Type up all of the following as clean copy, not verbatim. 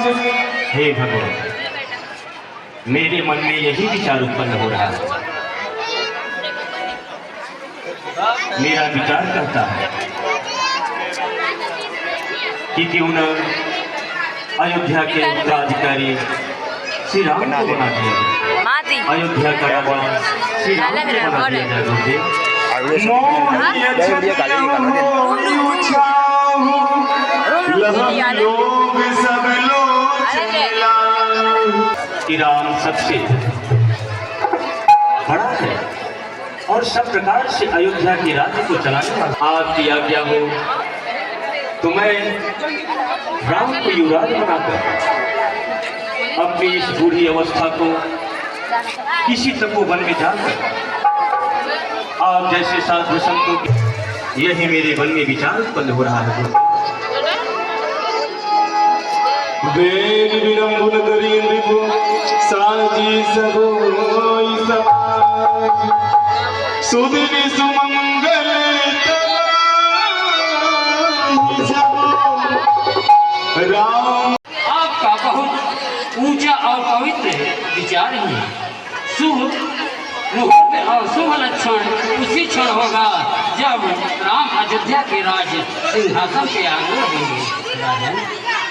हे भगवान, मेरे मन में यही विचार उत्पन्न हो रहा है। मेरा विचार करता है कि क्यों न अयोध्या के उत्तराधिकारी श्री राम को बना दिया जाए। अयोध्या का राजा श्री राम को बना दिया जाए। कि राम सबसे बड़ा है और सब प्रकार से अयोध्या के राज्य को चलाने वाला। आपकी आज्ञा हो तो मैं राम को युवराज बनाकर अपनी इस बूढ़ी अवस्था को किसी तपोवन में जाकर आप जैसे साधु संतों की, यही मेरे मन में विचार उत्पन्न हो रहा है। वेद विडंबन करी नृपु साजी सबोई समाज सुदिन सुमंगल राम। आपका बहुत ऊंचा और पवित्र विचार है। शुभ मुहूर्त और शुभ लक्षण उसी क्षण होगा जब राम अयोध्या के राज सिंहासन पे आरूढ़ होंगे। राजन,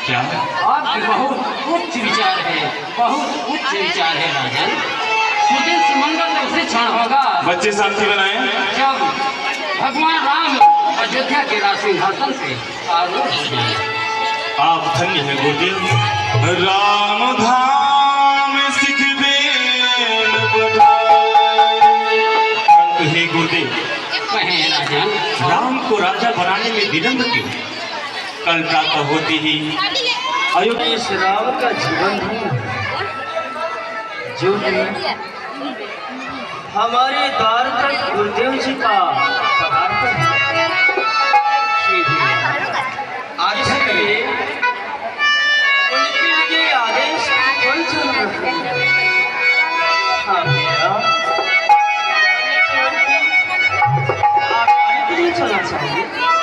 क्या आपकी बहुत उच्च विचार है, बहुत उच्च विचार है राजन। सुदिन सुमंगल उसी क्षण होगा बच्चे साथी बनाए जब भगवान राम अयोध्या के राज सिंहासन पे आरूढ़ होंगे। आप धन्य हैं गुरुदेव। राम धाम सिख देन हे गुरुदेव, कहें राजन, राम को राजा बनाने में विलंब क्यों? कल प्रातः होती ही अयोध्या इस राम का जीवन जो हमारे द्वार तक गुरुदेव जी का आदेश है, उनके लिए आदेश कोई जरूरत नहीं है। हाँ भैया, आप नहीं चलना चाहिए।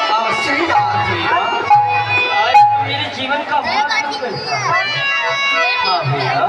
अवश्य ही बात भैया, आज मेरे जीवन का बहुत हाँ भैया,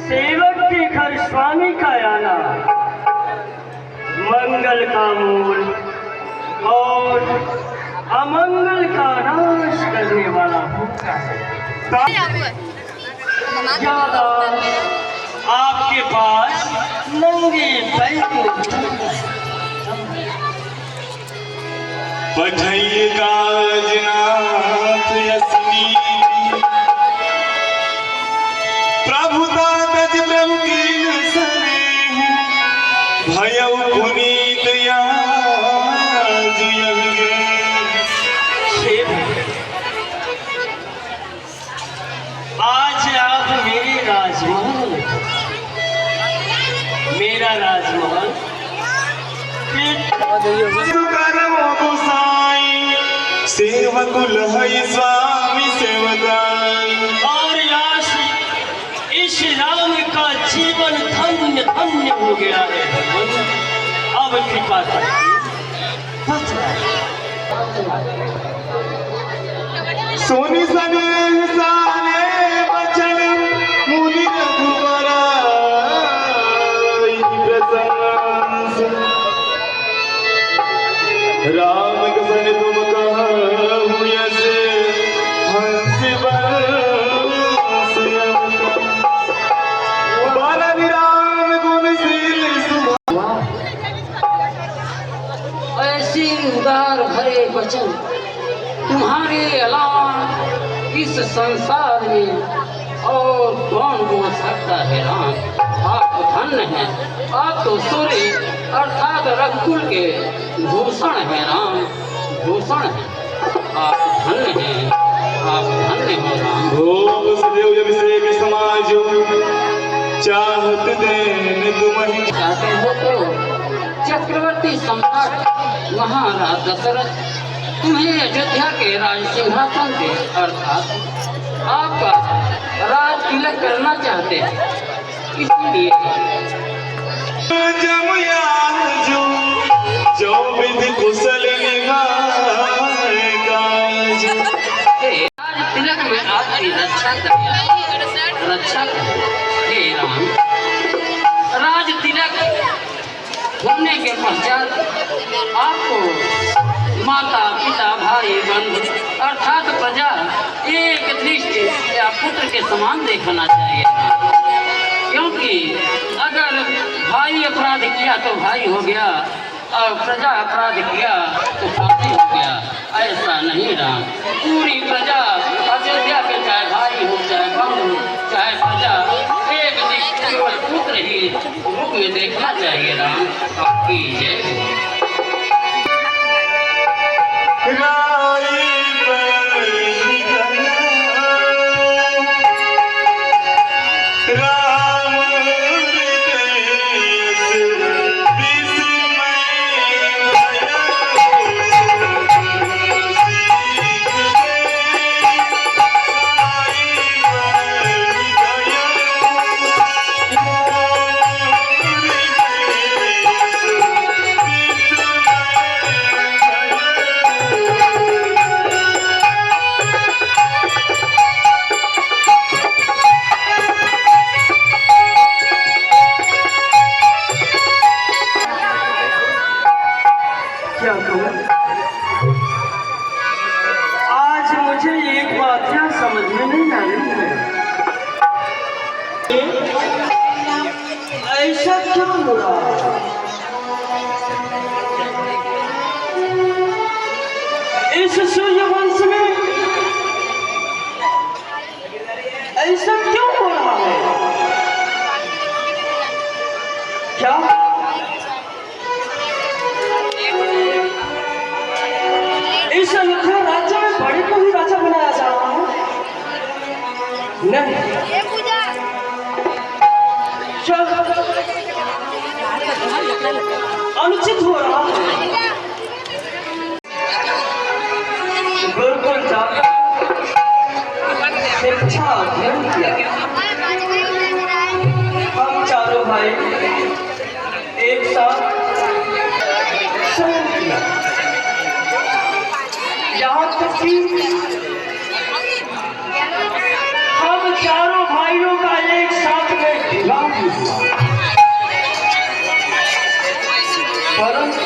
सेवक के घर स्वामी का आना मंगल का मूल और अमंगल का नाश करने वाला होता है। ज्यादा आपके पास नंगे पैर बधाई गाजनाथ यस्मी प्रभुता तज प्रभु की सने भयउ पुनीत आज आप मेरे राजमहल, मेरा राजमहल सेवक लहई स्वामी सेवदाई और इस राम का जीवन धन्य धन्य हो गया है। अब कृपा सोनी सने साने बचन मुनि रघुवरा राम कसन तुम कहु यसे हंस ऐसी उदार भरे वचन तुम्हारे अलावा इस संसार में और कौन बोल सकता है। राम आप धन्य हैं, आप तो सूर्य अर्थात रघुकुल के भूषण है। राम भूषण है, आप धन्य हैं, आप धन्य हो राम। ओम सदैव अभिषेक समाजो चाहत देन तुम्हें। चाहते हो तो चक्रवर्ती सम्राट महाराज दशरथ तुम्हें अयोध्या के राज सिंहासन पे अर्थात आपका राज तिलक करना चाहते हैं, इसलिए जो विधि कुशल निभाएगा। राज तिलक में आपकी रक्षा करें। हे राम, राज तिलक होने के पश्चात आपको माता पिता भाई बंधु अर्थात प्रजा एक दृष्टि या पुत्र के समान देखना चाहिए, क्योंकि अगर भाई अपराध किया तो भाई हो गया और प्रजा अपराध किया तो भाई हो गया। ऐसा नहीं राम, पूरी प्रजा अयोध्या के चाहे भाई हो चाहे बंधु चाहे प्रजा एक दृष्टि केवल पुत्र ही रूप में देखना चाहिए राम। आपकी जय हो। क्या कहूँ, आज मुझे एक बात क्या समझ में नहीं आ रही है, ऐसा क्यों हो रहा है? इस सूर्यवंश में ऐसा क्यों हो रहा है? क्या इस अयोध्या राज्य में बड़े को ही राजा बनाया जा रहा है? नहीं, अनुचित हो रहा है। गुरुकुल जाकर शिक्षा अध्ययन किया, हम चारों भाई एक साथ शयन किया, यहाँ तक कि हम चारों भाइयों का एक साथ में विवाह भी हुआ, परंतु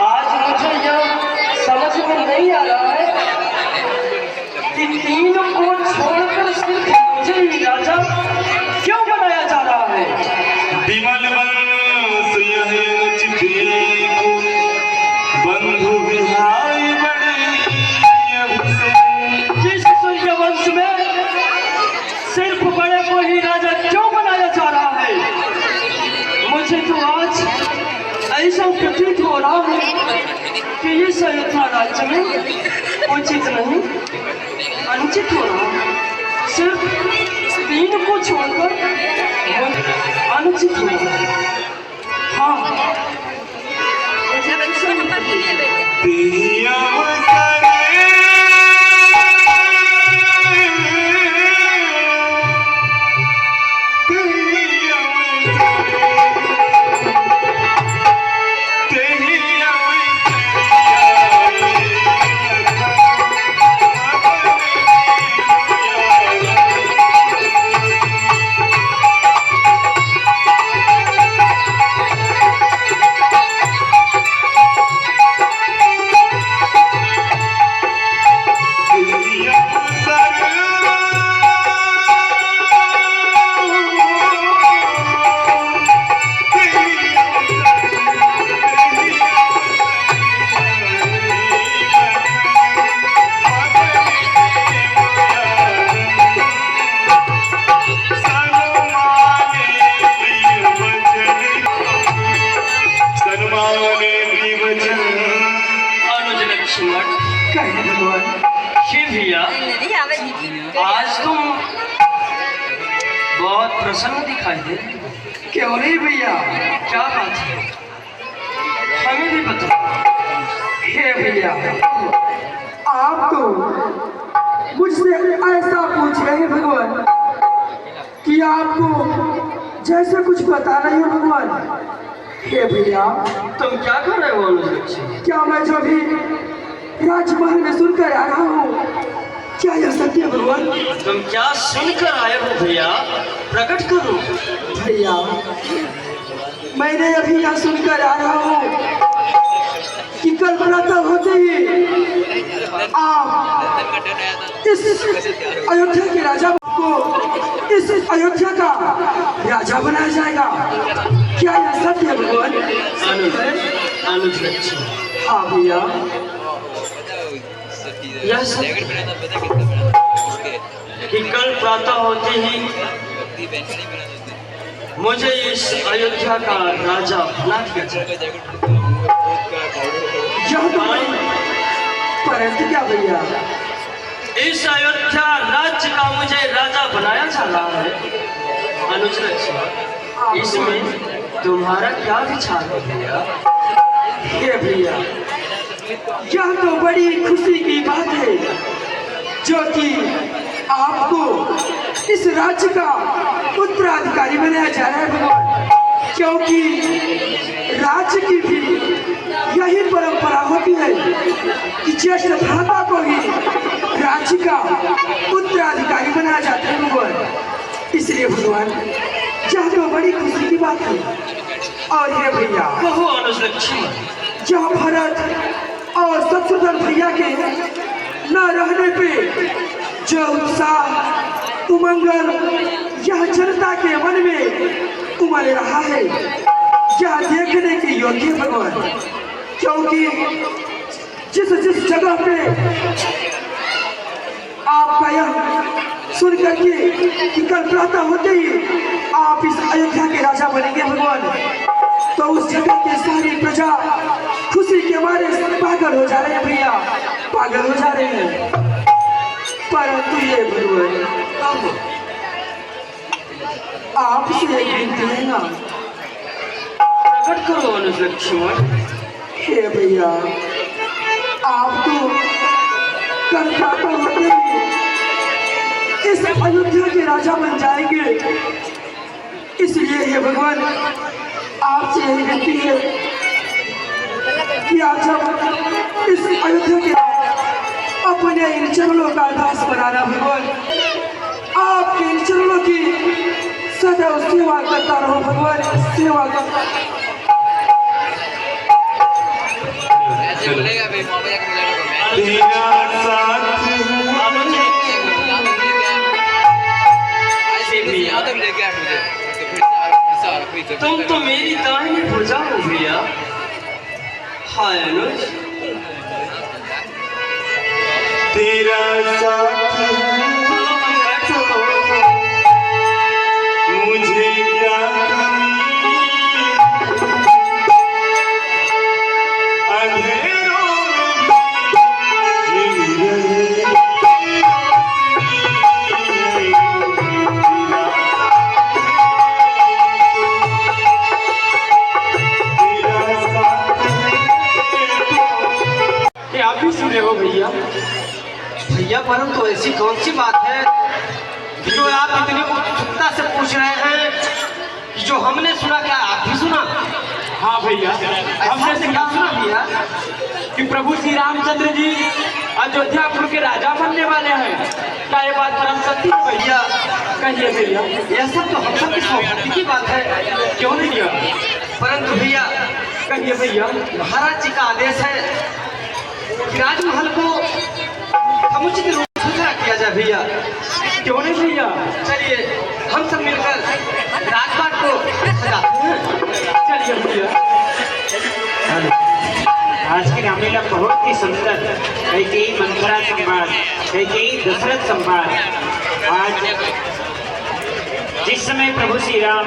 आज मुझे यह समझ में नहीं आ रहा है कि तीनों को छोड़कर सिर्फ मुझे ही राजा क्यों बनाया जा रहा है? विमल वंश यह चिट्ठी को बंधु विहाय बड़े जिस सूर्यवंश में सिर्फ बड़े को ही राजा क्यों बनाया जा रहा है? मुझे तो आज ऐसा प्रतीत हो रहा है कि इस अयोध्या राज्य में उचित नहीं अनुचित हो रहा है, सिर्फ तीन को छोड़कर अनुचित हो रहा है। हाँ, मुझे ऐसा नहीं आज तुम बहुत प्रसन्न दिखाई दे। क्यों नहीं भैया? क्या बात है, हमें भी बताओ। हे भैया, आप तो मुझसे ऐसा पूछ रहे हैं भगवान कि आपको जैसे कुछ पता नहीं है भगवान। हे भैया, तुम क्या कर रहे हो अनुज लक्ष्य? क्या मैं जो भी राजमहल में सुनकर आ रहा हूँ, क्या यह सत्य है भगवान? तुम क्या सुनकर आए हो भैया, प्रकट करो। भैया, मैंने अभी यह सुनकर आ रहा हूँ कि कल प्रातः होते ही आप इस अयोध्या के राजा को इस अयोध्या का राजा बनाया जाएगा। क्या यह सत्य है भगवान? अनुज लक्ष्य, हाँ भैया, यह सत्य कि कल प्रातः होते ही मुझे इस अयोध्या का राजा बना दिया जाए। यह तो परंतु क्या भैया, इस अयोध्या राज्य का मुझे राजा बनाया जा रहा है। अनुज लक्ष्य, इसमें तुम्हारा क्या विचार है भैया? हे भैया, यह तो बड़ी खुशी की बात है जो कि आपको इस राज्य का उत्तराधिकारी बनाया जा रहा है भगवान, क्योंकि राज्य की भी यही परंपरा होती है कि ज्येष्ठ भ्राता को ही राज्य का उत्तराधिकारी बनाया जाता है भगवान। इसलिए भगवान, यह तो बड़ी खुशी की बात है। और ये भैया, कहो अनुज लक्ष्य, जहाँ भरत और शत्रुघ्न भैया के न रहने पे जो उत्साह उमंगल यह जनता के मन में उमड़ रहा है, यह देखने के योग्य है भगवान। क्योंकि जिस जगह पे आपका यह सुन करके कि कल प्रातः होते ही आप इस अयोध्या के राजा बनेंगे भगवान, तो उस जगह के सारी प्रजा खुशी के मारे पागल हो जा रहे हैं भैया, पागल हो जा रहे हैं। परंतु ये भगवान, आपसे एक विनती है ना, प्रकट करो अनुज लक्ष्मण। हे भैया, आप तो कल प्रातः होते ही इस अयोध्या के राजा बन जाएंगे। इसलिए हे भगवान, आपसे यही विनती है कि आप जब इस अयोध्या के अपने इन चरणों का दास बनाना भगवान, आपके इन चरणों की सदैव सेवा करता रहो भगवान, सेवा करता। तेरा साथ तुम तो मेरी दाहिनी भुजा हो भैया। हाय अनुज, तेरा साथ मुझे क्या अंधेरों में मिल आप भी सुने हो भैया? भैया, परंतु ऐसी कौन सी बात है जो आप इतनी उत्सुकता से पूछ रहे हैं कि जो हमने सुना, क्या आप भी सुना? हाँ भैया, हमने से क्या सुना भैया? कि प्रभु श्री रामचंद्र जी अयोध्यापुर के राजा बनने वाले हैं। क्या ये बात परम सत्य है भैया? कहिए भैया। यह सब तो हम सब की सौभाग्य की बात है। क्यों नहीं भैया? परंतु भैया, कहिए भैया। महाराज जी का आदेश है कि राजमहल को समुचित रूप से सजा किया जाए भैया। क्यों नहीं भैया? चलिए हम सब मिलकर राजपाट को सजाते हैं। चलिए भैया। आज की रामलीला बहुत ही सुंदर, कैकेयी मंथरा संवाद, कैकेयी दशरथ संवाद। आज जिस समय प्रभु श्री राम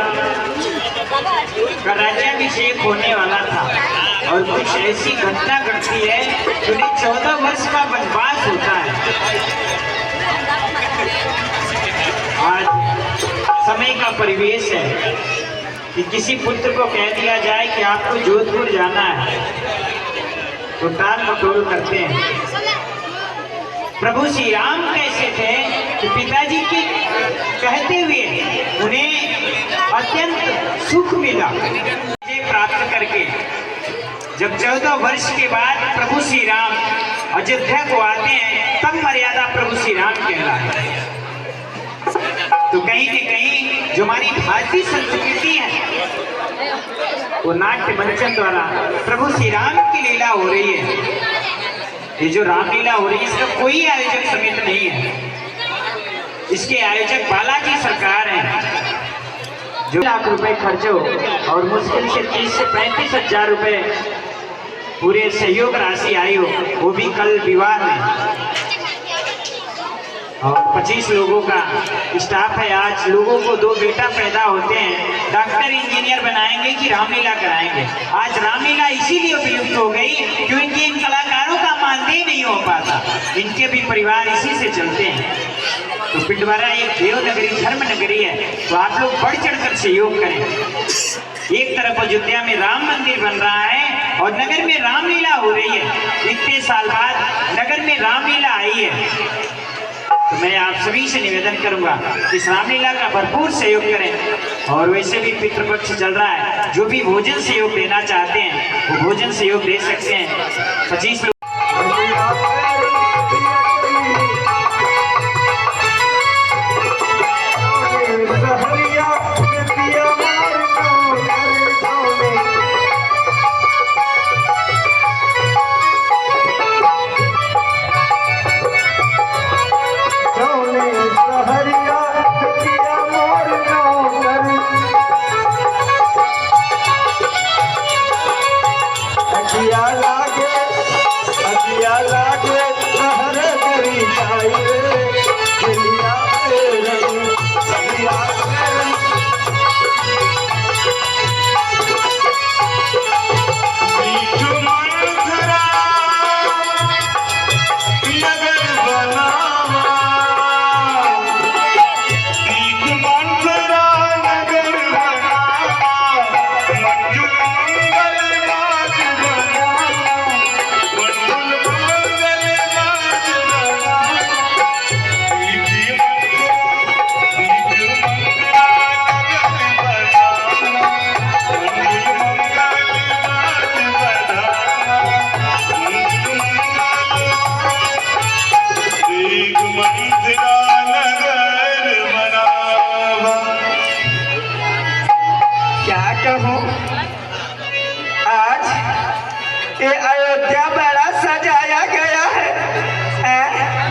का राज्याभिषेक होने वाला था और कुछ ऐसी घटना घटती है, उन्हें 14 वर्ष का वनवास होता है। समय का परिवेश है कि किसी पुत्र को कह दिया जाए कि आपको जोधपुर जाना है तो टाल मटोल करते हैं। प्रभु श्री राम कैसे थे कि पिताजी के कहते हुए उन्हें अत्यंत सुख मिला प्राप्त करके। जब 14 वर्ष के बाद प्रभु श्री राम अयोध्या को आते हैं तब मर्यादा प्रभु श्री राम कहलाती है। तो कहीं न कहीं जो हमारी भारतीय संस्कृति है वो नाट्य मंचन द्वारा प्रभु श्री राम की लीला हो रही है। ये जो रामलीला हो रही है इसका कोई आयोजक समिति नहीं है, इसके आयोजक बालाजी सरकार हैं। जो लाख रुपए खर्च हो और मुश्किल से 30 से 35 हजार रुपए पूरे सहयोग राशि आई हो, वो भी कल विवाह में। और 25 लोगों का स्टाफ है। आज लोगों को 2 बेटा पैदा होते हैं, डॉक्टर इंजीनियर बनाएंगे कि रामलीला कराएंगे। आज रामलीला इसीलिए विलुप्त हो गई क्योंकि इन कलाकारों का मानदेय नहीं हो पाता, इनके भी परिवार इसी से चलते हैं। तो पिंडवारा एक देव नगरी, धर्म नगरी है, तो आप लोग बढ़ चढ़कर सहयोग करें। एक तरफ अयोध्या में राम मंदिर बन रहा है और नगर में रामलीला हो रही है। इतने साल बाद नगर में रामलीला आई है, तो मैं आप सभी से निवेदन करूंगा कि इस रामलीला का भरपूर सहयोग करें। और वैसे भी पितृपक्ष चल रहा है, जो भी भोजन सहयोग देना चाहते हैं वो भोजन सहयोग दे सकते हैं। 25 लोग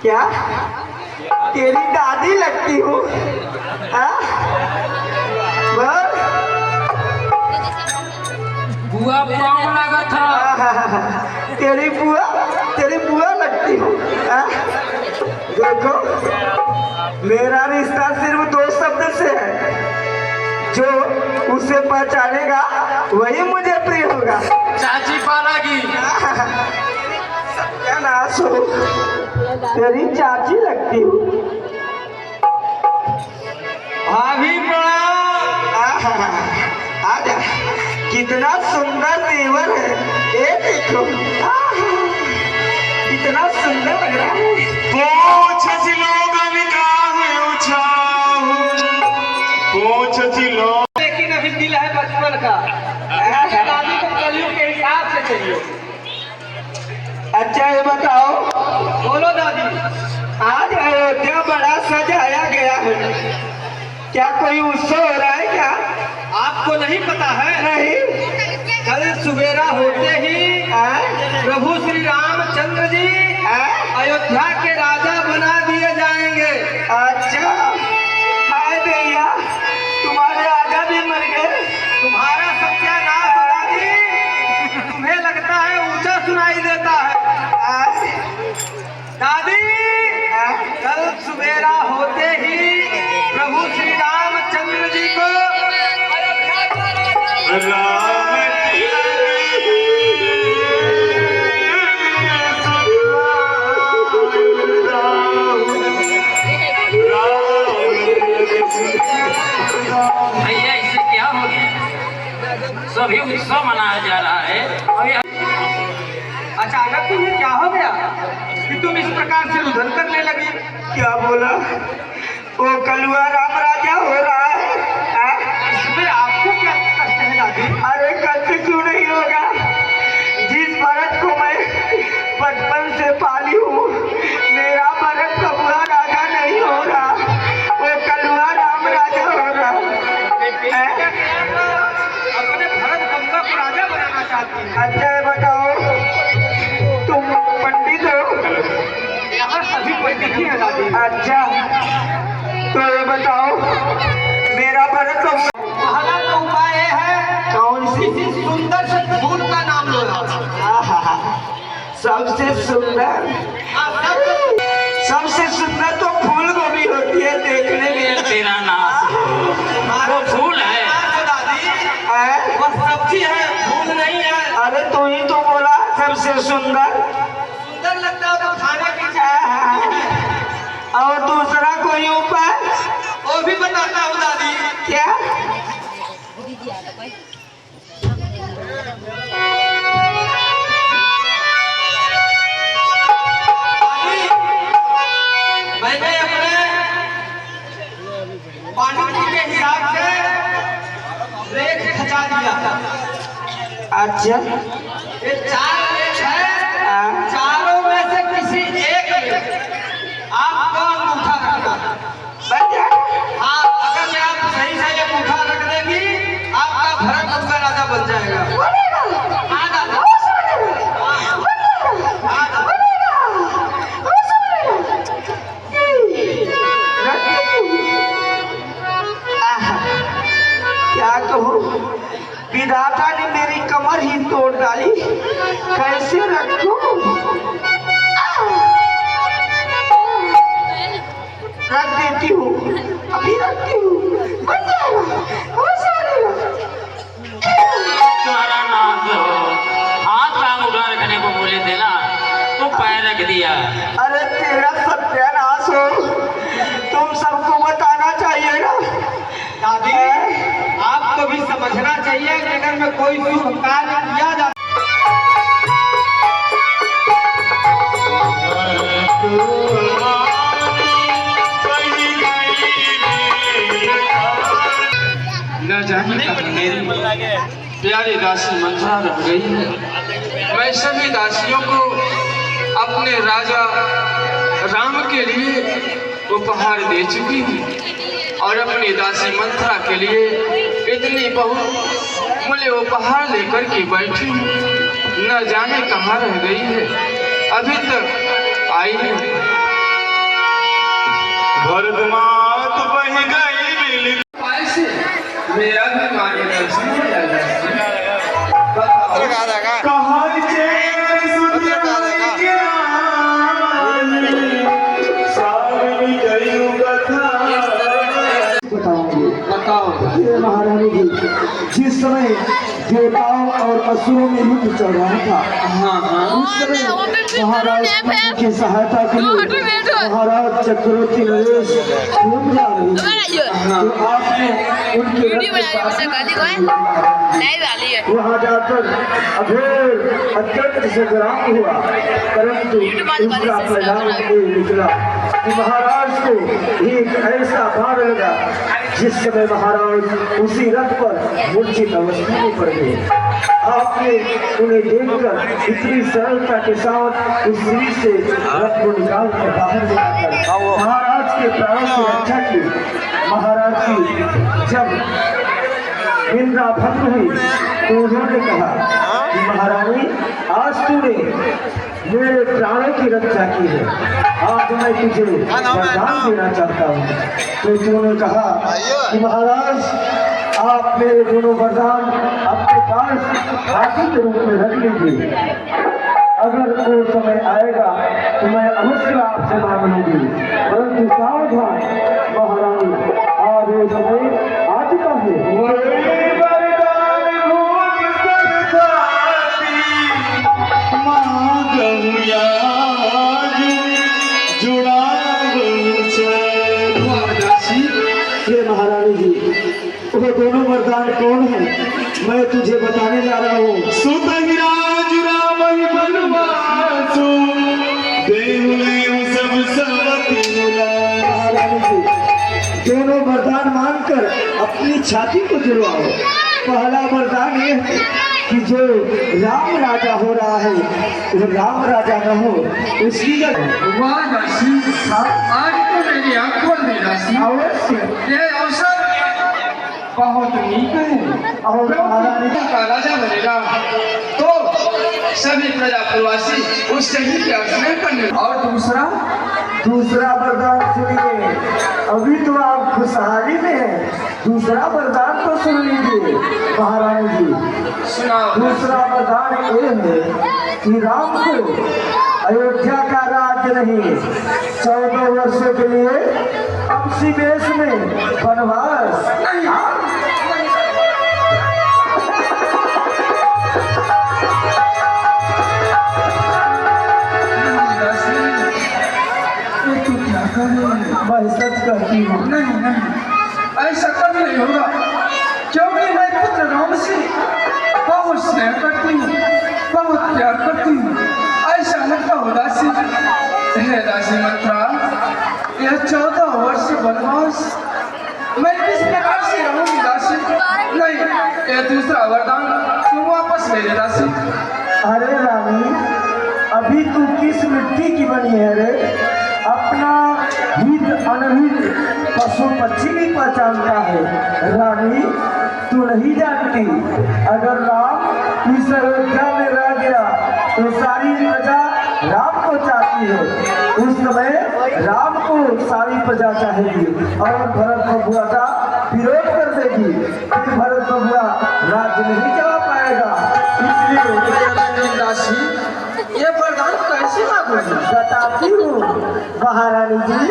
क्या तेरी दादी लगती हूँ? बुआ पाँव लगा था। तेरी बुआ लगती हूँ। देखो मेरा रिश्ता सिर्फ 2 शब्द से है, जो उसे पहचानेगा वही मुझे प्रिय होगा। चाची पालागी। सत्यानाश हो, तेरी चाची लगती हूँ। भाभी आजा, कितना सुंदर तेवर है, ये देखो कितना सुंदर लग रहा है। लेकिन अभी दिल है बचपन का, दादी को कलियों के हिसाब से चाहिए। अच्छा ये बताओ, बोलो दादी। आज अयोध्या बड़ा सजाया गया है, क्या कोई उत्सव हो रहा है क्या? आपको नहीं पता है? नहीं। कल सुबेरा होते ही प्रभु श्री रामचंद्र जी अयोध्या के राजा बना दिए जाएंगे। अच्छा, हाय भैया, तुम्हारे राजा भी मर गए। तुम्हारा सत्यानाश दादी, तुम्हें लगता है ऊंचा सुनाई देता है। दादी, कल सुबेरा होते ही प्रभु श्री रामचंद्र जी को सभी उत्सव मनाया जा रहा है। और यह अचानक तुम्हें क्या हो गया कि तुम इस प्रकार से रुदन करने लगी? क्या बोला? वो कलुआ राम राजा हो रहा है। इसमें आपको क्या कष्ट है दादी? अरे कष्ट क्यों नहीं होगा? जिस भरत को मैं बचपन से पाली हूँ, मेरा भरत कलुआ राजा नहीं हो रहा, वो कलुआ राम राजा हो रहा है। अपने भरत गंगा को राजा बनाना चाहती है। अच्छा बताओ, तुम पंडित हो? यहाँ सभी पंडित ही हैं दादी। अच्छा तो ये बताओ, मेरा भरत पहला तो उपाय है कौन सी? किसी सुंदर से फूल का नाम लो। सबसे सुंदर? सबसे सुंदर तो फूल गोभी होती है देखने में। तेरा नाम वो फूल है वो सब्जी है, फूल नहीं है। अरे तू ही तो बोला सबसे सुंदर। सुंदर लगता है तो खाने की चाहिए। और दूसरा कोई उपाय? वो भी बताता हूँ दादी। क्या? मैंने अपने पांडित्य के हिसाब से लेख खचा दिया था। अच्छा, ये 4 लेख है। चारों में से किसी एक में आपको अंगूठा रखना। हाँ, अगर मैं आप सही से अंगूठा रख देगी, आपका भरत गंगा राजा बन जाएगा। हाँ दादा, क्या कहूँ, विधाता ने मेरी कमर ही तोड़ डाली। कैसे रखूं? रख देती हूँ, अभी रखती हूँ। बन जाएगा, हो जाएगा। तुम्हारा नाम तो हाथ का अंगूठा रखने को बोले थे ना, तो पैर रख दिया। अरे तेरा सत्यानाश हो, तुम सबको बताना चाहिए ना। दादी, आपको भी समझना चाहिए कि अगर मैं कोई शुभ कार्य किया जाता न जाने कहाँ मेरी प्यारी दासी मंथरा रह गई है। मैं सभी दासियों को अपने राजा राम के लिए उपहार दे चुकी हूँ और अपनी दासी मंथरा के लिए इतनी बहुमूल्य उपहार लेकर के बैठी हूँ। न जाने कहाँ रह गई है, अभी तक आई नहीं। भरतमात बह गई मिल मेरा भी मार्गदर्शन हो जाएगा। कहाँ चैन सुधिया सावनी गई कथा। बताओ ये महारानी जी, जिस समय देवताओं और असुरों में युद्ध चल रहा था, उस समय महाराज की सहायता के लिए महाराज चक्रवर्ती नरेश घूम जा रहे हैं। तो आपने उनके वहाँ जाकर अभेर अत्यंत संग्राम हुआ, परंतु उसका परिणाम ये निकला कि महाराज को एक ऐसा भार लगा जिस समय महाराज उसी रथ पर मूर्छित अवस्था में पड़ गए। आपने उन्हें देखकर इतनी सरलता के साथ उस स्त्री से रथ को निकाल कर बाहर निकालकर महाराज के प्राणों की रक्षा की। महाराज की जब निंदा भंग हुई तो उन्होंने कहा कि महारानी, आज तूने मेरे प्राणों की रक्षा की है, आज मैं तुझे वरदान देना चाहता हूँ। तो तूने कहा कि महाराज, आप मेरे दोनों वरदान अपने पास हाथी के रूप में रख लीजिए। अगर वो समय आएगा तो मैं अवश्य आपसे मांग लूंगी, परंतु सावधान महारानी, आज वो समय आ चुका है। ये महारानी जी, वो दोनों वरदान कौन है मैं तुझे बताने जा रहा हूँ। सुतहिराज राम बनवासु देहु सब सवति महारानी जी दोनों वरदान मानकर अपनी छाती को जुड़वाओ। पहला वरदान ये है कि जो राम राजा हो रहा है वो राम राजा न हो उसकी जगह वाह दासी, आज तो मेरी आंख खोल दी दासी। अवश्य ये अवसर बहुत नीक है। और महारानी का राजा बनेगा तो सभी प्रजा प्रवासी उससे ही क्या स्नेह करने। और दूसरा वरदान सुनिए। अभी तो आप खुशहाली में हैं, दूसरा वरदान तो सुन लीजिए महारानी जी। सुनाओ। दूसरा वरदान ये है कि राम को अयोध्या का राज्य नहीं 14 वर्षों के लिए अपसी देश में वनवास। मैं सच करती हूँ। नहीं, ऐसा कभी नहीं होगा, क्योंकि मैं पुत्र राम से बहुत स्नेह करती हूँ, बहुत प्यार करती हूँ। ऐसा मत कहो दासी। हे दासी मंत्रा, यह 14 वर्ष वनवास मैं किस प्रकार से रहूंगी दासी? नहीं, यह दूसरा वरदान तुम वापस ले ले दासी। अरे रानी, अभी तू किस मिट्टी की बनी है रे? अपना हित अनहित पशु पक्षी भी पहचानता है। रानी तू नहीं जानती, अगर राम इस अयोध्या में रह गया तो सारी प्रजा राम को चाहती है। उस समय राम को सारी प्रजा चाहेगी और भरत बबुआ का विरोध कर देगी, फिर भरत बबुआ राज्य नहीं चला पाएगा। इसलिए दासी, ये वरदान कैसे मांगोगी? बताती हूँ महारानी जी।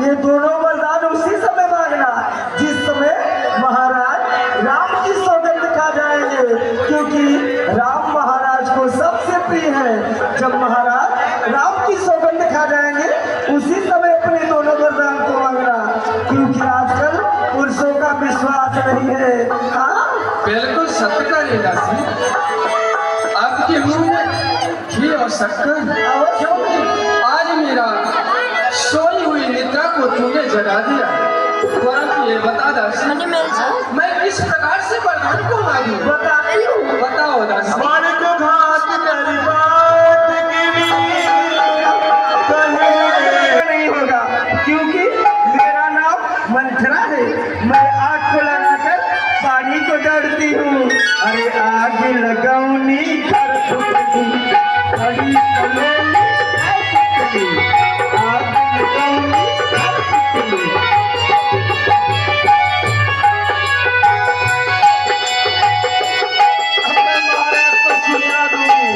ये दोनों वरदान उसी समय मांगना जिस समय महाराज राम की सौगंध खा जाएंगे, क्योंकि राम महाराज को सबसे प्रिय है। जब महाराज राम की सौगंध खा जाएंगे उसी समय अपने दोनों वरदान को मांगना, क्योंकि आजकल पुरुषों का विश्वास नहीं है। हाँ बिल्कुल सत्य कह रही दासी। आपके मुंह में घी और शक्कर आज मेरा सोई हुई निद्रा को तूने जगा दिया। परंतु ये बता दासी, मैं किस प्रकार से वरदान को मांगू? बताओ दासी। मन को घात कर बात नहीं होगा, क्योंकि मेरा नाम मंथरा है। मैं आग को लगाकर पानी को दौड़ती हूँ। अरे आग लगाऊनी घर फुकती, अड़ी कलोनी फुकती, आग लगाऊनी घर फुकती। अब मैं महाराज को सुना दूंगी।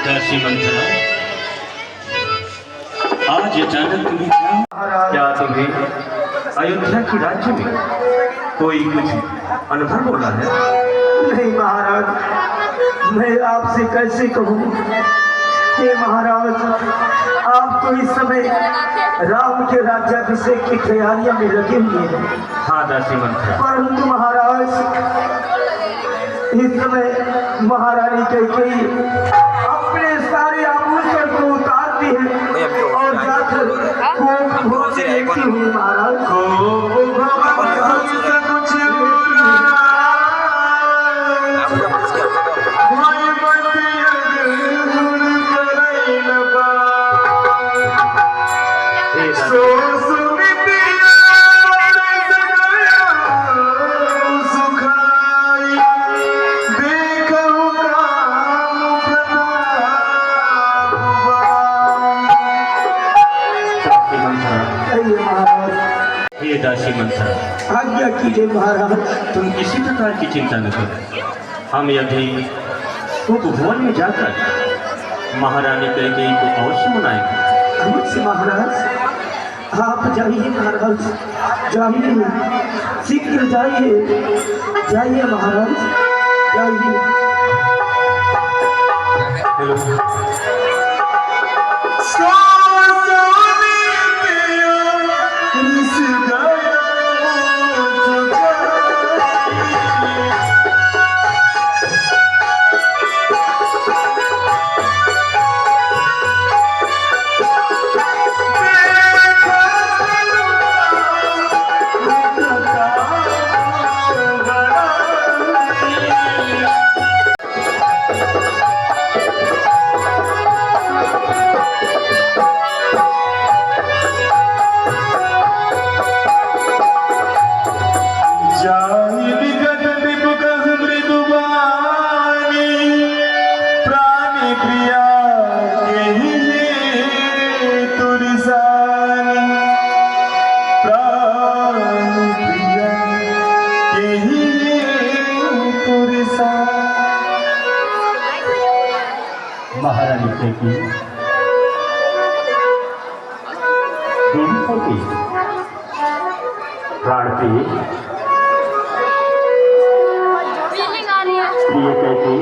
दासी मंथरा, आज अचानक तुम्हें क्या तुम्हें अयोध्या के राज्य में कोई कुछ अनुभव हो रहा है? नहीं महाराज, मैं आपसे कैसे कहूँ कि महाराज आप तो इस समय राम के राज्याभिषेक की तैयारियों में लगे हुए हैं। हाँ दासी मंथरा, परंतु महाराज इस समय महारानी कैकेयी अपने सारे आभूषण को उतारती है और जाकर कोप भोग देखती हुई महाराज दासी मंथरा, आज्ञा कीजिए महाराज। तुम किसी प्रकार की चिंता न करो। हम यदि उपभवन में जाकर महारानी कैकेयी को अवश्य मनाएंगे। अवश्य महाराज। आप जाइए महाराज, जाइए, शीघ्र जाइए, जाइए महाराज, जाइए। महारानी की देवी की प्राण प्रिय कहती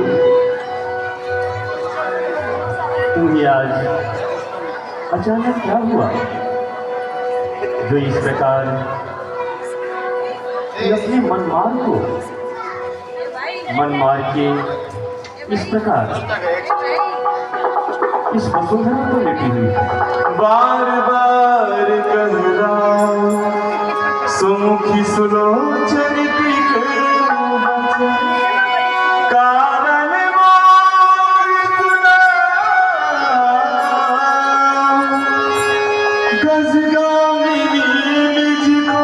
तुम्हें आज अचानक क्या हुआ जो इस प्रकार अपने मन मार के इस प्रकार इस वसुंधरा को लेटी हुई है। बार बार कह रहा हूं, सुमुखी सुलोचन की कारण मोर सुना, गजगामिनी निजको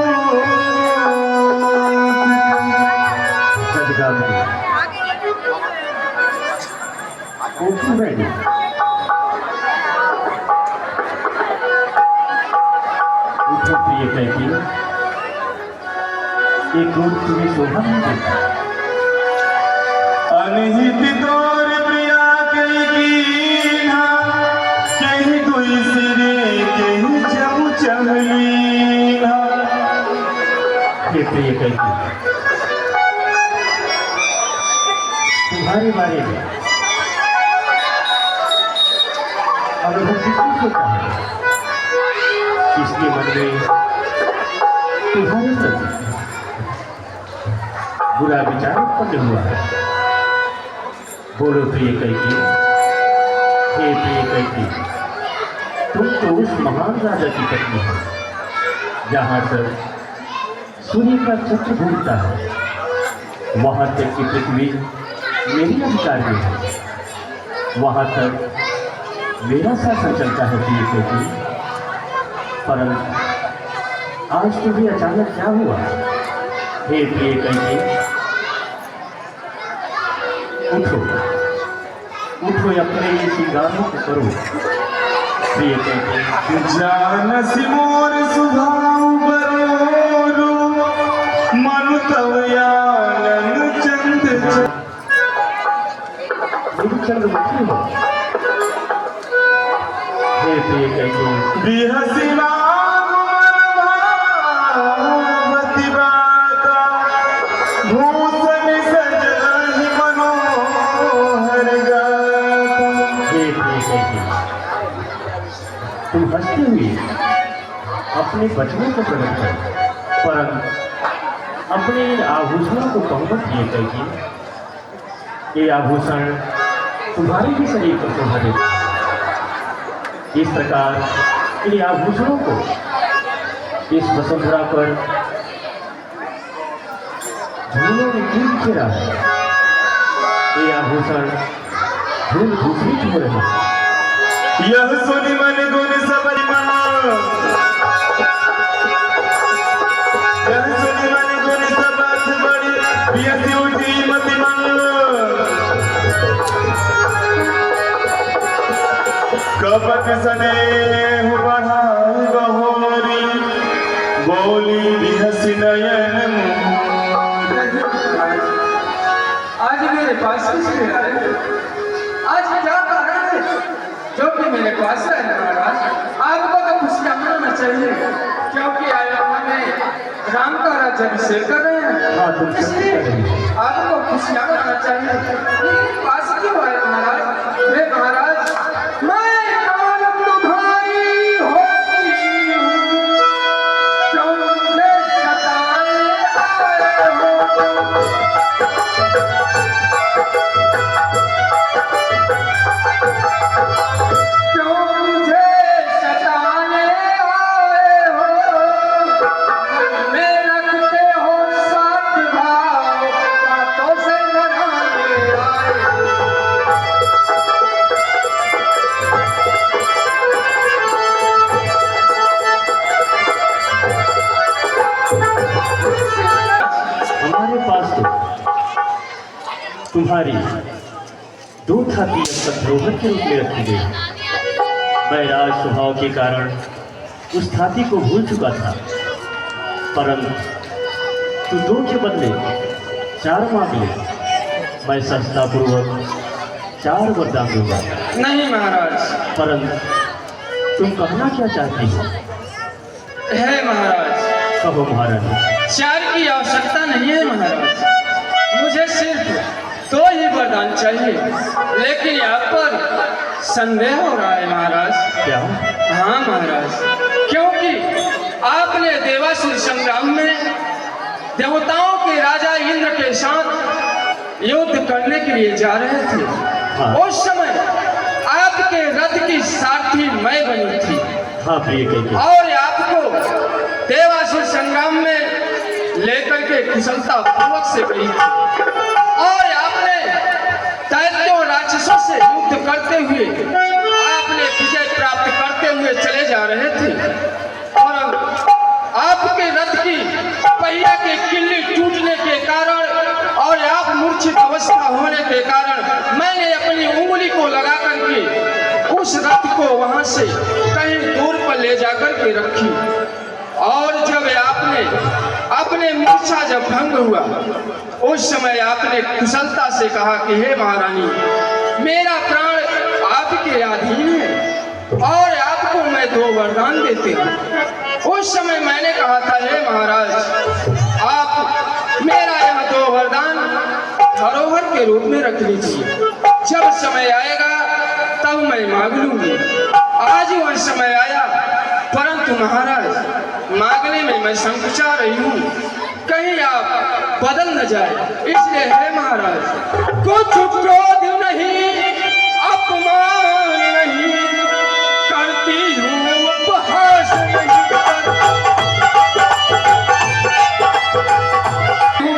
गजगामिनी प्रिय कहती एक और तुम्हें शोभा नहीं देता। अनहित तोर प्रिया कीन्हा, कहीं दुई सिरे कहीं जमु चमलीना। ये प्रिय कहती तुम्हारे बारे में अनुभव किसको होता है, इसके मन में तुम्हारे प्रति बुरा विचार उत्पन्न हुआ है। बोलो प्रिय कैकी, हे प्रिय कैकी, तुम तो उस महान राजा की पत्नी हो जहाँ तक सूर्य का चक्र घूमता है वहाँ तक की पृथ्वी मेरी अधिकार में है, वहाँ तक मेरा शासन चलता है प्रिय कैकी। परंतु आज तुम्हें अचानक क्या हुआ हे प्रिय कैकी? उठो उठो, अपने ये श्रृंगारों को करो प्रिय कैकी। जानस मोर सुभाव बरोरो, मनु तव आनंद चंद मेरी चंद्रमुखी हो हे प्रिय कैकी। बिहसिना तुम हंसते हुए अपने बचनों को प्रकट करो, परंतु अपने इन आभूषणों को बहुमत ये कहिए ये आभूषण तुम्हारे भी शरीर को शोभा देते। इस प्रकार इन आभूषणों को इस वसुंधरा पर झूलों में क्यों खेला है? ये आभूषण धूल दूसरी छू रहे हैं। यह सुनि मन गुण सबरी मन, यह सुनि मन गुण सब अर्थ बड़ी, बियसी उठी मति मन। कपट स्नेह बढ़ाई बहोरी, बोली बिहसी नयन। आज मेरे पास किसने आए? आज क्या कारण है जो कि मेरे पास है महाराज? आपको तो खुशियां मनाना चाहिए, क्योंकि अयोध्या में राम का राज्याभिषेक कर रहे हैं। हाँ, तुम सत्य इसलिए कह रही हो। आपको खुशियाँ मनाना चाहिए। लेकिन पास क्यों आए महाराज? हे महाराज, मैं कौन तुम्हारी होती हूँ, क्यों मुझे सताए आए हो? क्यों मुझे सताए आए हो? मन में रखते हो साथ भाव, बातों से मनाने आए हो। हमारे पास तो तुम्हारी दूध खाती धरोहर के रूप में रखी गई। मैं राज स्वभाव के कारण उस थाती को भूल चुका था, परंतु तू 2 के बदले 4 मांग ले। मैं सस्ता पूर्वक 4 वरदान दूंगा। नहीं महाराज, परंतु तुम कहना क्या चाहती हो? हे महाराज, कहो महारानी। 4 की आवश्यकता नहीं है महाराज, मुझे सिर्फ 2 ही वरदान चाहिए। लेकिन यहाँ पर संदेह हो रहा है महाराज। क्या? हाँ महाराज, क्योंकि आपने देवासुर संग्राम में देवताओं के राजा इंद्र के साथ युद्ध करने के लिए जा रहे थे। हाँ। उस समय आपके रथ की सारथी मैं बनी थी। हाँ प्रिय कैकेयी। और आपको देवासुर संग्राम में लेकर के कुशलता पूर्वक से गई थी। और आपने दैत्यों राक्षसों से युद्ध करते हुए आपने विजय प्राप्त करते हुए चले जा रहे थे। और आपके रथ की पहिया की किल्ली टूटने के कारण और आप मूर्छित अवस्था होने के कारण मैंने अपनी उंगली को लगा करके उस रथ को वहां से कहीं दूर पर ले जाकर के रखी। और जब आपने अपने मूर्छा जब भंग हुआ, उस समय आपने कुशलता से कहा कि हे महारानी, मेरा प्राण आपके अधीन है और आपको मैं 2 वरदान देते हूँ। उस समय मैंने कहा था, हे महाराज, आप मेरा यह 2 वरदान धरोहर के रूप में रख लीजिए। जब समय आएगा तब मैं मांग लूंगी। आज वह समय आया, परंतु महाराज, मांगने में मैं संकोचा रही हूँ, कहीं आप बदल न जाए। इसलिए है महाराज, कुछ क्रोध नहीं, अपमान नहीं करती हूँ, उपहास नहीं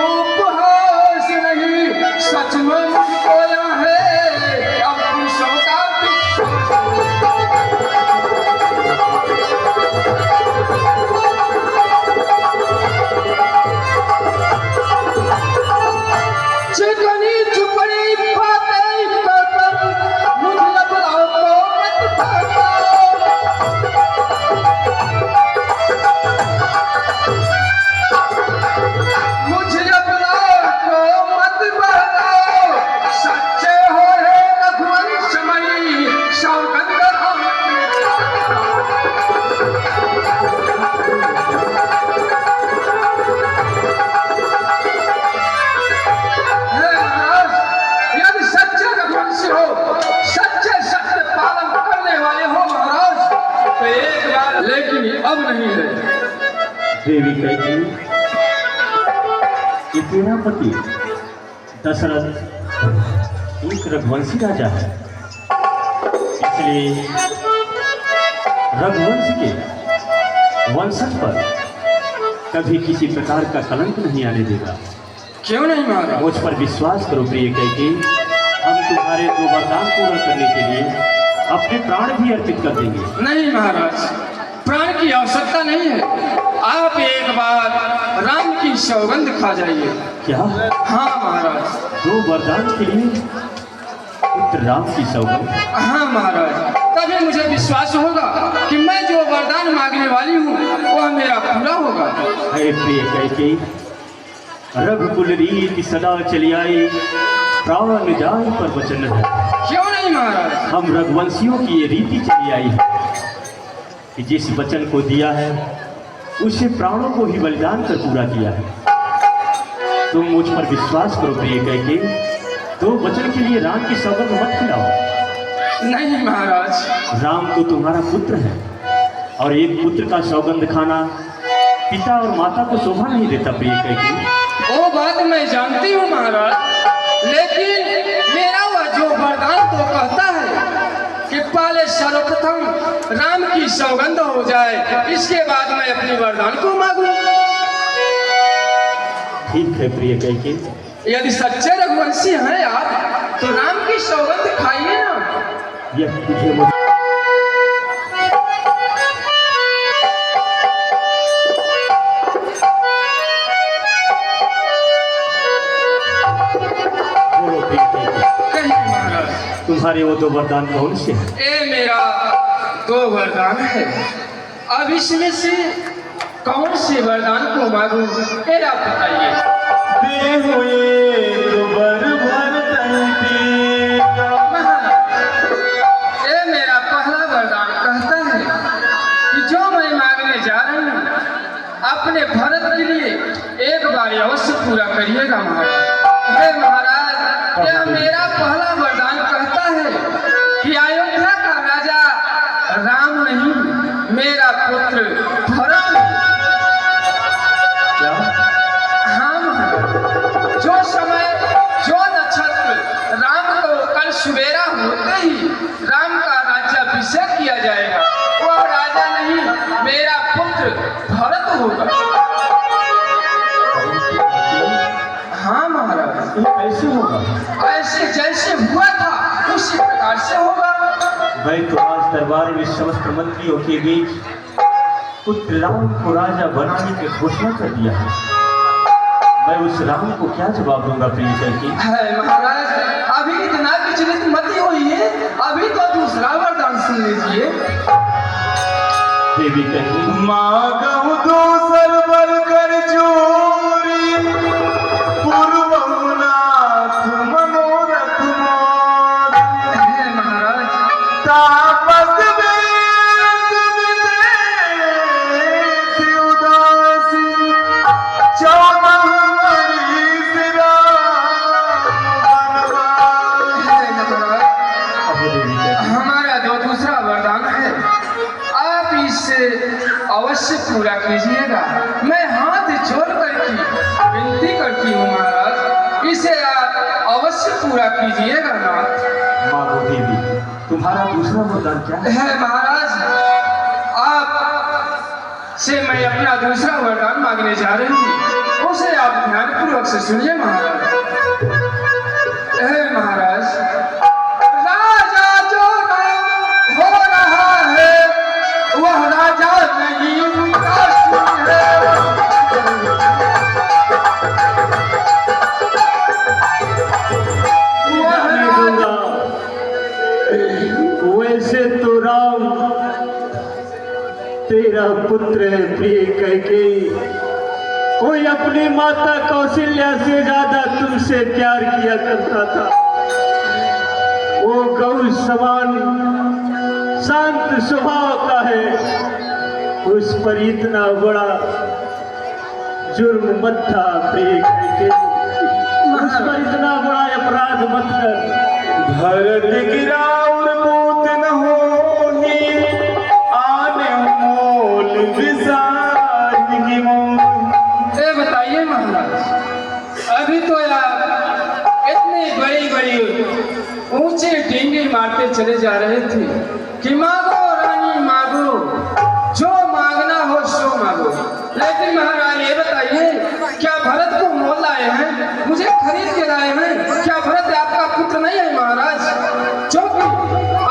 उपहास नहीं, सच में मुझको यह है अब पुरुषों का चिकनी चुपड़ी बातें कर मुझे बुलाओ तो मत बताओ। मुझे बुलाओ तो मत बताओ, सच्चे हो रे रघुवंशमयी सौगंध हम। यदि सच्चे रघुवंशी हो, सच्चे सत्य पालन करने वाले हो महाराज, तो एक बार, लेकिन अब नहीं है। देवी कैकेयी, ये तेरा पति दशरथ एक रघुवंशी राजा है, इसलिए रघुवंश के वंशज पर कभी किसी प्रकार का कलंक नहीं आने देगा। क्यों नहीं महाराज? मुझ पर विश्वास करो प्रिय कैकेयी, हम तुम्हारे 2 वरदान पूर्ण करने के लिए अपने प्राण भी अर्पित कर देंगे। नहीं महाराज, प्राण की आवश्यकता नहीं है। आप एक बार राम की सौगंध खा जाइए। क्या? हाँ महाराज। 2 वरदान के लिए पुत्र राम की सौगंध? हाँ महाराज, तभी मुझे विश्वास होगा कि मैं जो वरदान मांगने वाली हूँ वह मेरा पूरा होगा। हे प्रिय कैकेयी, रघुकुल रीति सदा चली आई, प्राण जाय पर वचन है। क्यों नहीं महाराज? हम रघुवंशियों की ये रीति चली आई है कि जिस वचन को दिया है उसे प्राणों को ही बलिदान कर पूरा किया है। तुम मुझ पर विश्वास करो प्रिय कैके, तो वचन के लिए राम की सौगंध मत खिलाओ। नहीं महाराज, राम तो तुम्हारा पुत्र है और एक पुत्र का सौगंध खाना पिता और माता को शोभा नहीं देता प्रिय कैके। वो बात मैं जानती हूँ महाराज, लेकिन मेरा वह जो वरदान तो कहता है कि पहले सर्वप्रथम राम की सौगंध हो जाए, इसके बाद मैं अपने वरदान को मांगू। ठीक है प्रिय कैके, यदि सच्चे रघुवंशी हैं आप तो राम की सौगंध खाइए ना। यह तुझे मुझे तुम्हारे वो दो वरदान कौन से हैं? ए मेरा दो वरदान है, अब इसमें से कौन से वरदान को मांगू ये आप बताइए। दे हुए तो बर भर तंती का। ये मेरा पहला वरदान कहता है कि जो मैं मांगने जा रही हूँ अपने भरत के लिए एक बार अवश्य पूरा करिएगा महाराज। महाराज, यह मेरा पहला वरदान कहता है कि अयोध्या का राजा राम नहीं, मेरा पुत्र भरत। क्या? हाँ महाराज, जो समय जो नक्षत्र राम को कल सवेरा होते ही राम का राज्याभिषेक किया जाएगा, वह राजा नहीं मेरा पुत्र भरत होगा। हाँ महाराज, ये कैसे होगा? ऐसे जैसे हुआ था उसी प्रकार से होगा। मैं तो आज दरबार में समस्त मंत्रियों के बीच पुत्र राम को राजा बनाने की घोषणा कर दिया है। मैं उस राम को क्या जवाब दूंगा प्रिय कैके? है महाराज, अभी इतना विचलित मत होइए, अभी तो दूसरा वरदान सुन लीजिए। देवी कैके, मांगहु दूसर बर कर जोरी, पूर्वनाथ मनोरथ मोर। है महाराज, तापस वेद विदेश उदासी, 14 वरिस राम वनवास। है महाराज, अब देवी कैके, हमारा जो दूसरा वरदान है आप इसे अवश्य पूरा कीजिएगा। मैं हाथ जोड़ करके विनती करती हूँ महाराज, इसे आप अवश्य पूरा कीजिएगा नाथ। मांगो देवी, तुम्हारा दूसरा वरदान क्या है? है महाराज, आप से मैं अपना दूसरा वरदान मांगने जा रही हूँ, उसे आप ध्यानपूर्वक से सुनिए महाराज। है महाराज, राजा जो नाम हो रहा है वह राजा नहीं विकासी है। वह राजा वैसे तो राम तेरा पुत्र है प्रिय कैके, कोई अपनी माता कौशल्या से ज्यादा तुमसे प्यार किया करता था। वो गौ समान शांत स्वभाव का है, उस पर इतना बड़ा जुर्म मत था प्रिय कैके, उस पर इतना बड़ा अपराध मत कर। भरत गिराउर पूत न होही, आने मोल विसार की मोल। ये बताइए महाराज, अभी तो आप इतनी बड़ी बड़ी ऊंचे डींगे मारते चले जा रहे थे कि मांगो रानी मांगो, जो मांगना हो सो मांगो। लेकिन महाराज ये बताइए, क्या भरत को मोल लाए हैं, मुझे खरीद के लाए हैं? क्या भरत आपका पुत्र नहीं है महाराज? क्योंकि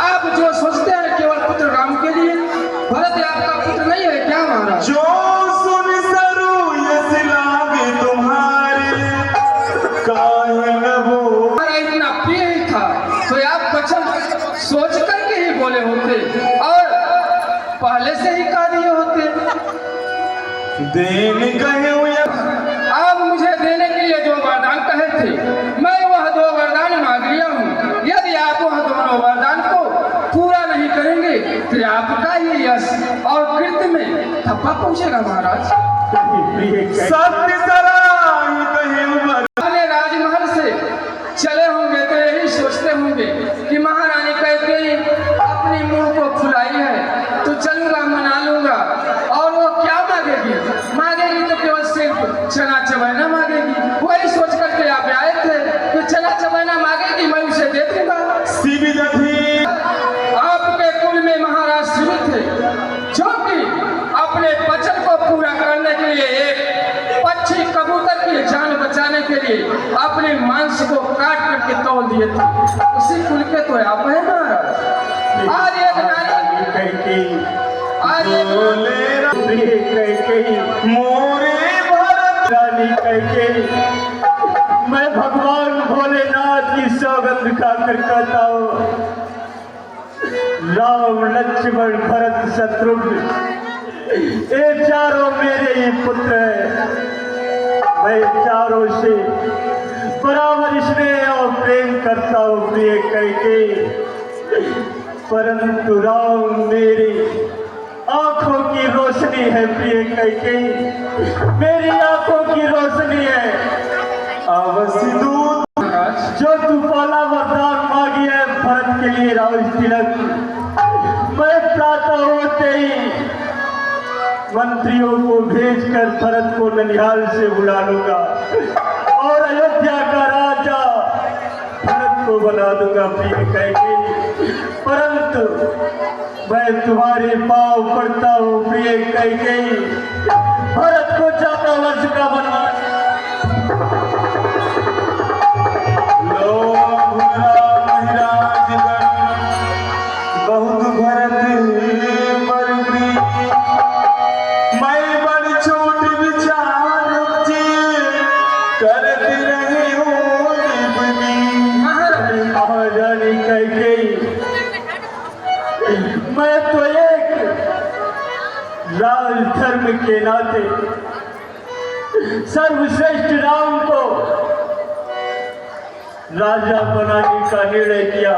आप जो सोचते हैं केवल पुत्र राम के लिए, भरत आपका पुत्र नहीं है क्या महाराज? जो सुन सरू यस लागे तुम्हारे, काहे न वो। हमारा इतना प्रिय ही था तो आप वचन सोच करके ही बोले होते और पहले से ही कह दिए होते। देन कहे हुए आप मुझे देने के लिए जो वरदान कहे थे, मैं वह दो वरदान मांग लिया हूँ। यदि आप वह दोनों वरदान को पूरा नहीं करेंगे तो आपका ही ही यश और कीर्ति में थप्पा पहुंचेगा महाराज। सत्य सराय कहे उमर पहले राजमहल से चले होंगे तो यही सोचते होंगे कि महारानी कैकेयी अपनी मुंह को फुलाई है तो चलूंगा मना लूंगा। और वो क्या मांगेगी? मांगेगी तो केवल सिर्फ चना चबैना मांगेगी। वही सोच करके आप आए थे कि चना चबैना मांगेगी, मैं उसे दे दूंगा। आपके कुल में महाराज शिव थे जो कि अपने वचन को पूरा करने के लिए एक पक्षी कबूतर की जान बचाने के लिए अपने मांस को काट करके तौल दिए थे। उसी कुल के तो आप है महाराज। आज एक नारी आज मोरे भरत रानी कैकेयी, मैं भगवान भोलेनाथ की सौगंध खाकर कहता हूँ, राम लक्ष्मण भरत शत्रुघ्न ये चारों मेरे ही पुत्र हैं। मैं चारों से बराबर स्नेह और प्रेम करता हूँ प्रिय कैकेयी, परंतु राम मेरी आंखों की रोशनी है प्रिय कैकेयी, मेरी आंखों की रोशनी है। अवसिदूत जो तू पहला वरदान मांगी है भरत के लिए राज तिलक, मैं प्रातः होते ही मंत्रियों को भेजकर भरत को ननिहाल से बुला लूंगा और अयोध्या का राजा भरत को बना दूंगा प्रिय कैकेयी। परंतु मैं तुम्हारे पांव पड़ता हूँ प्रिय कैकेयी, भरत को 14 वर्ष का बनवा बहुत भरत मरगरी मैं बड़ छोट विचार करते रहे हो महारानी कैकेयी, मैं तो एक राज धर्म के नाते सर्वश्रेष्ठ राम को राजा बनाने का निर्णय किया,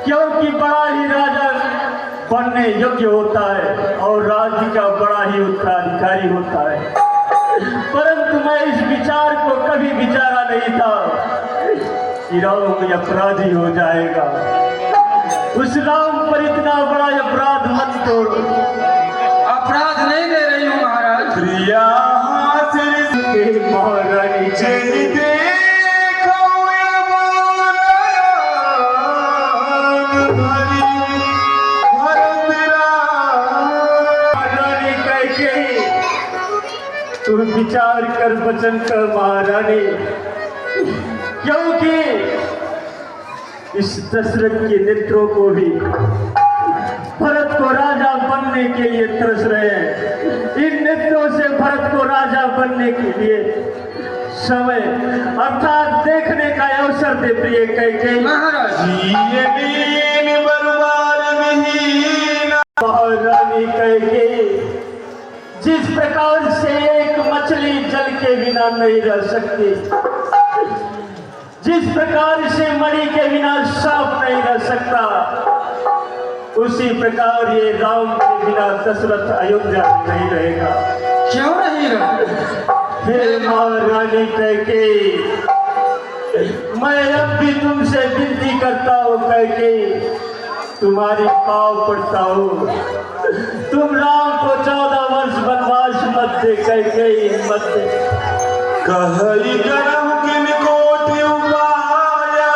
क्योंकि बड़ा ही राजा बनने योग्य होता है और राज्य का बड़ा ही उत्तराधिकारी होता है। परंतु मैं इस विचार को कभी विचारा नहीं था कि राम अपराधी हो जाएगा। उस राम पर इतना बड़ा अपराध मत करो। अपराध नहीं दे रही हूँ महाराज। प्रिया महारानी कैकेयी, तुम विचार कर वचन कर महारानी, क्योंकि इस दशरथ के नेत्रों को भी भरत को राजा बनने के लिए तरस रहे हैं। इन नेत्रों से भरत को राजा बनने के लिए समय अर्थात देखने का अवसर दे प्रिय कैकेयी। महारानी कैकेयी, जिस प्रकार से एक मछली जल के बिना नहीं रह सकती, जिस प्रकार से मणि के बिना सांप नहीं रह सकता, उसी प्रकार ये राम के बिना दशरथ अयोध्या में नहीं रहेगा। क्यों नहीं रहेगा? हे महारानी कैकेयी, मैं अब भी तुमसे विनती करता हूँ कैकेयी, तुम्हारी पाँव पड़ता हूँ, तुम राम को 14 वर्ष वनवास मत दे कैकेयी, मत दे। कहई करम किन कोटि उपाया,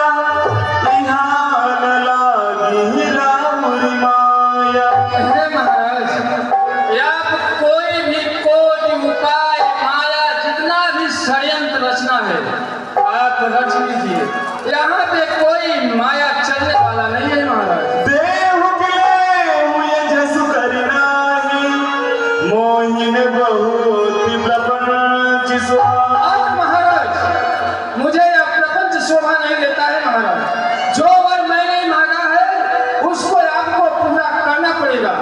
इहाँ न लागी राम माया। हे महाराज, आप कोई भी कोई उपाय माया जितना भी षड्यंत्र रचना है आप रच लीजिए, यहाँ पे कोई माया चलने वाला नहीं है महाराज। और महाराज, मुझे यह प्रपंच शोभा नहीं देता है महाराज। जो वर मैंने मांगा है उसको आपको पूरा करना पड़ेगा।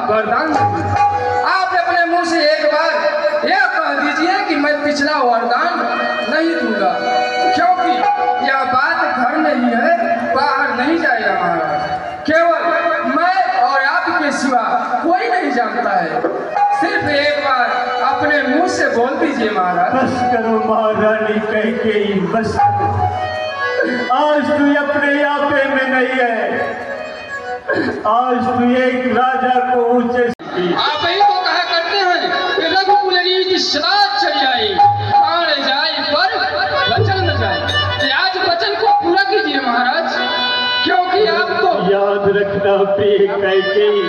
वरदान दीजिए। आप अपने मुंह से एक बार यह कह दीजिए कि मैं पिछला वरदान नहीं दूंगा, क्योंकि यह बात घर में ही है, बाहर नहीं जाएगा महाराज। केवल मैं और आपके सिवा कोई नहीं जानता है। सिर्फ एक बार अपने मुंह से बोल दीजिए महाराज। बस करो महारानी कैकेयी, बस करो। आज तू अपने यापे में नहीं है, आज तू एक राजा को ऊंचे आप ही तो कहा करते हैं कि रघुकुलरी की श्राद्ध चढ़ जाए, खाने जाए पर वचन न जाए। कि आज वचन को पूरा कीजिए महाराज, क्योंकि आप तो याद रखना प्रिय कैकेयी,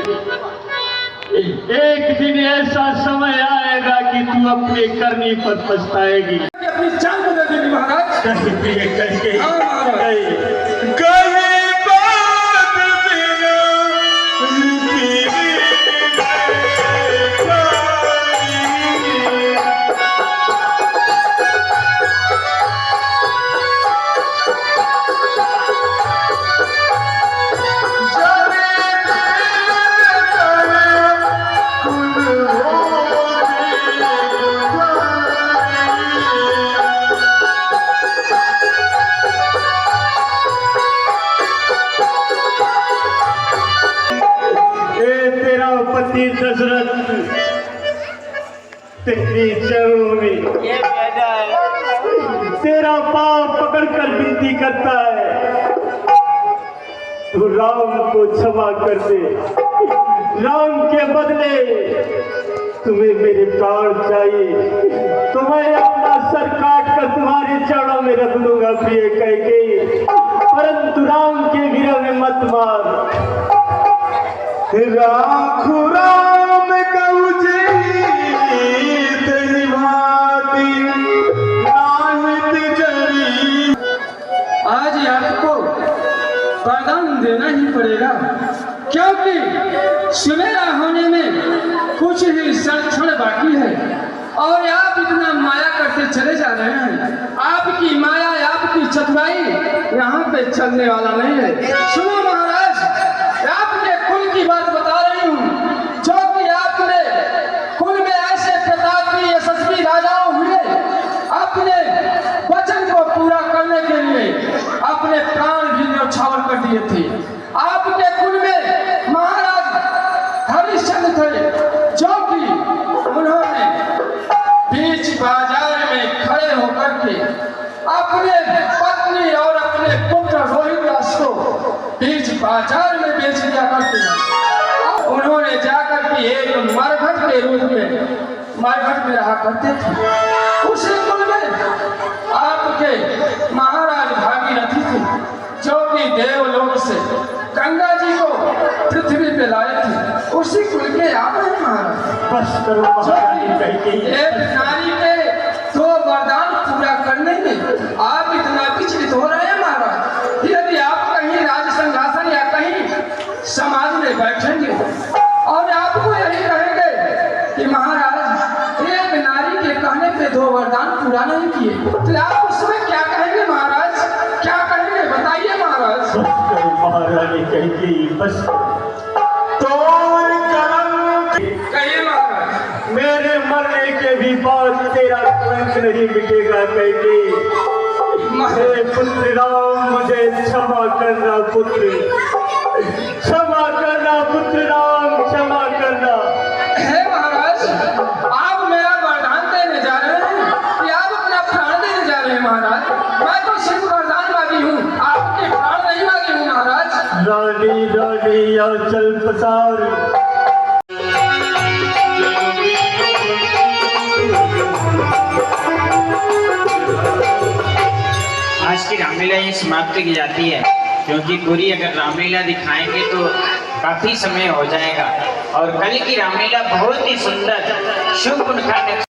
एक दिन ऐसा समय आएगा कि तू अपने करनी पर पछताएगी। अपनी जान को दे देंगे महाराज। प्रिय कैकेयी, हाँ महाराज। दशरथ तेरी चरणों में तेरा पांव पकड़कर विनती करता है, तू राम को क्षमा कर दे। राम के बदले तुम्हें मेरे प्राण चाहिए, तो मैं अपना सर काट कर तुम्हारे चरणों में रख लूंगा प्रिय कैकेयी, परंतु राम के विरह में मत मार। राखु राम कहु तेरी भांति नाहित जरी। आज आपको वरदान देना ही पड़ेगा, क्योंकि सवेरा होने में कुछ ही क्षण बाकी है और आप इतना माया करते चले जा रहे हैं। आपकी माया, आपकी चतुराई यहाँ पे चलने वाला नहीं है। सुनो महाराज, आपके कुल की बात बता रही हूँ, जो कि आपने कुल में ऐसे प्रतापी यशस्वी राजाओं हुए, अपने वचन को पूरा करने के लिए अपने प्राण भी न्यौछावर कर दिए थे। आपके कुल में महाराज हरिश्चंद्र थे, जो कि उन्होंने बीच बाजार में खड़े होकर के अपने पत्नी और अपने पुत्र रोहिदास को बीच बाजार में बेच दिया करते हैं। उन्होंने जाकर के एक मरघट के रूप में मरघट में रहा करते थे। उसी कुल में आपके महाराज भागीरथी थे, जो कि देवलोक से गंगा जी को पृथ्वी पे लाए थे। उसी कुल के आप हैं महाराज। बस करो महारानी कैकेयी। एक नारी के दो वरदान पूरा करने में आप इतना विचलित हो रहे हैं महाराज। यदि आप कहीं राज सिंहासन या कहीं समाज में बैठेंगे और आपको यही कहेंगे कि महाराज एक नारी के कहने पे दो वरदान पूरा नहीं किए, तो आप उसमें क्या कहेंगे महाराज? क्या कहेंगे बताइए महाराज। बस करो महारानी कैकेयी, बस तो कहिए महाराज। मेरे मरने के भी बाद तेरा कलंक नहीं मिटेगा कैकेयी। मेरे पुत्र राम, मुझे क्षमा करना पुत्र, क्षमा करना पुत्र राम, क्षमा करना। हे महाराज, आप मेरा वरदान देने जा रहे हैं कि आप अपना प्राण देने जा रहे हैं महाराज? मैं तो सिर्फ वरदान मांगी हूँ, आपके प्राण नहीं मांगी हूँ महाराज। रानी रानी या चल पसार। आज की रामलीला यही समाप्त की जाती है, क्योंकि पूरी अगर रामलीला दिखाएंगे तो काफी समय हो जाएगा। और कल की रामलीला बहुत ही सुंदर शुभ गुण का